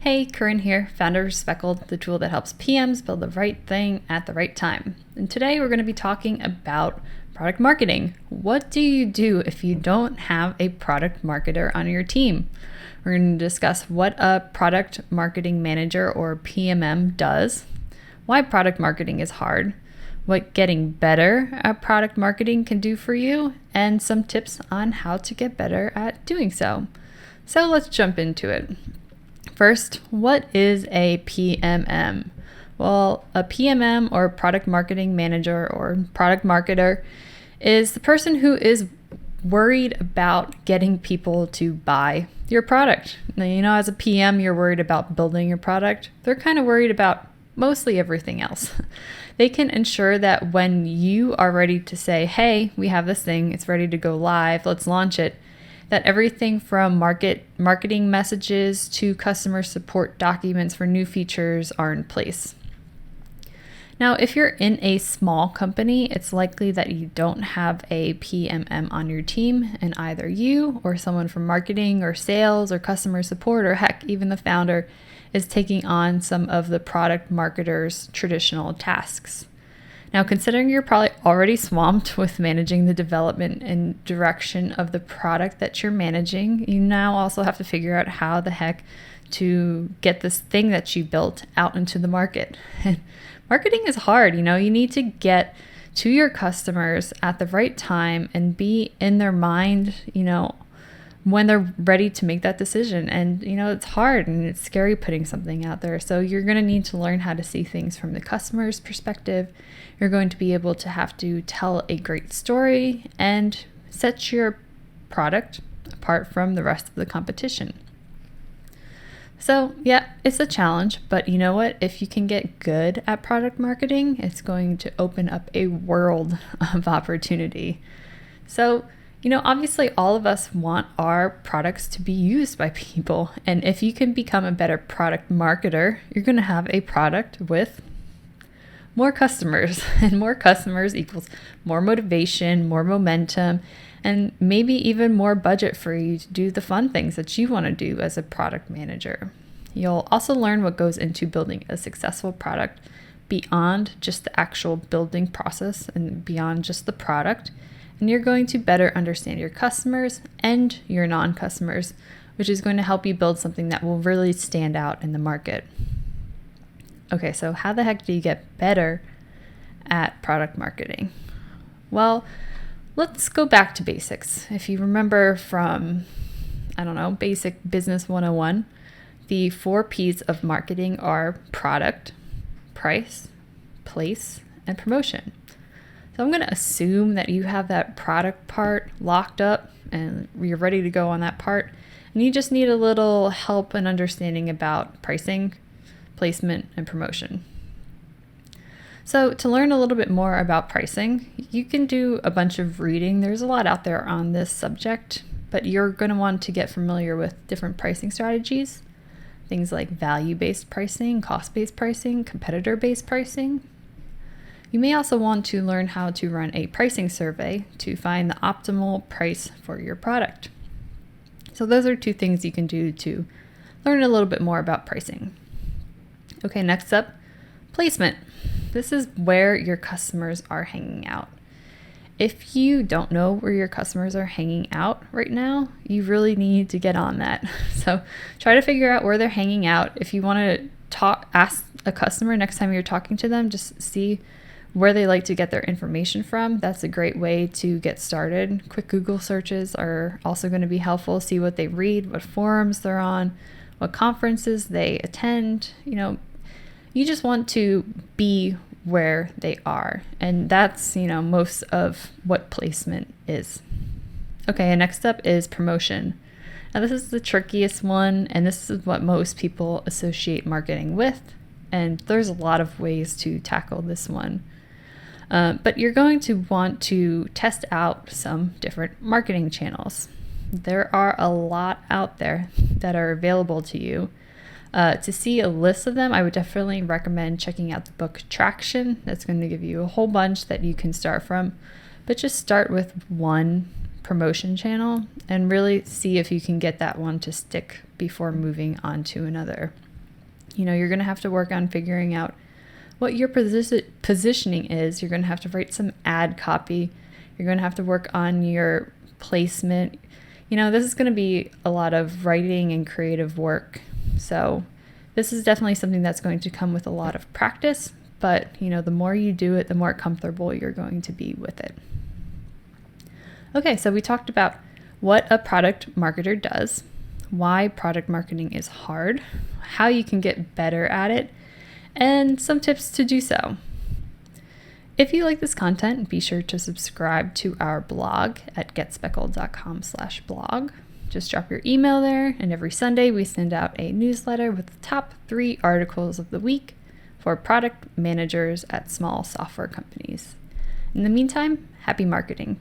Hey, Corinne here, founder of Speckled, the tool that helps PMs build the right thing at the right time. And today we're going to be talking about product marketing. What do you do if you don't have a product marketer on your team? We're going to discuss what a product marketing manager or PMM does, why product marketing is hard, what getting better at product marketing can do for you, and some tips on how to get better at doing so. So let's jump into it. First, what is a PMM? Well, a PMM or product marketing manager or product marketer is the person who is worried about getting people to buy your product. Now, as a PM, you're worried about building your product. They're kind of worried about mostly everything else. They can ensure that when you are ready to say, hey, we have this thing, it's ready to go live, let's launch it, that everything from marketing messages to customer support documents for new features are in place. Now, if you're in a small company, it's likely that you don't have a PMM on your team, and either you or someone from marketing or sales or customer support or heck, even the founder is taking on some of the product marketer's traditional tasks. Now, considering you're probably already swamped with managing the development and direction of the product that you're managing, you now also have to figure out how the heck to get this thing that you built out into the market. Marketing is hard, you need to get to your customers at the right time and be in their mind, when they're ready to make that decision. And, it's hard and it's scary putting something out there. So you're going to need to learn how to see things from the customer's perspective. You're going to be able to have to tell a great story and set your product apart from the rest of the competition. So yeah, it's a challenge, but you know what? If you can get good at product marketing, it's going to open up a world of opportunity. So, obviously all of us want our products to be used by people. And if you can become a better product marketer, you're going to have a product with more customers, and more customers equals more motivation, more momentum, and maybe even more budget for you to do the fun things that you want to do as a product manager. You'll also learn what goes into building a successful product beyond just the actual building process and beyond just the product. And you're going to better understand your customers and your non-customers, which is going to help you build something that will really stand out in the market. Okay, so how the heck do you get better at product marketing? Well, let's go back to basics. If you remember from, Basic Business 101, the 4 P's of marketing are product, price, place, and promotion. So I'm going to assume that you have that product part locked up and you're ready to go on that part. And you just need a little help and understanding about pricing, placement, and promotion. So to learn a little bit more about pricing, you can do a bunch of reading. There's a lot out there on this subject, but you're going to want to get familiar with different pricing strategies, things like value-based pricing, cost-based pricing, competitor-based pricing. You may also want to learn how to run a pricing survey to find the optimal price for your product. So those are 2 things you can do to learn a little bit more about pricing. Okay, next up, placement. This is where your customers are hanging out. If you don't know where your customers are hanging out right now, you really need to get on that. So try to figure out where they're hanging out. If you want to ask a customer next time you're talking to them, just see where they like to get their information from. That's a great way to get started. Quick Google searches are also going to be helpful. See what they read, what forums they're on, what conferences they attend. You just want to be where they are. And that's, most of what placement is. Okay, and next up is promotion. Now this is the trickiest one, and this is what most people associate marketing with. And there's a lot of ways to tackle this one. But you're going to want to test out some different marketing channels. There are a lot out there that are available to you. To see a list of them, I would definitely recommend checking out the book Traction. That's going to give you a whole bunch that you can start from. But just start with one promotion channel and really see if you can get that one to stick before moving on to another. You're going to have to work on figuring out what your positioning is. You're going to have to write some ad copy. You're going to have to work on your placement. This is going to be a lot of writing and creative work. So this is definitely something that's going to come with a lot of practice, but the more you do it, the more comfortable you're going to be with it. Okay, so we talked about what a product marketer does, why product marketing is hard, how you can get better at it, and some tips to do so. If you like this content, be sure to subscribe to our blog at getspeckled.com/blog. Just drop your email there, and every Sunday we send out a newsletter with the top 3 articles of the week for product managers at small software companies. In the meantime, happy marketing.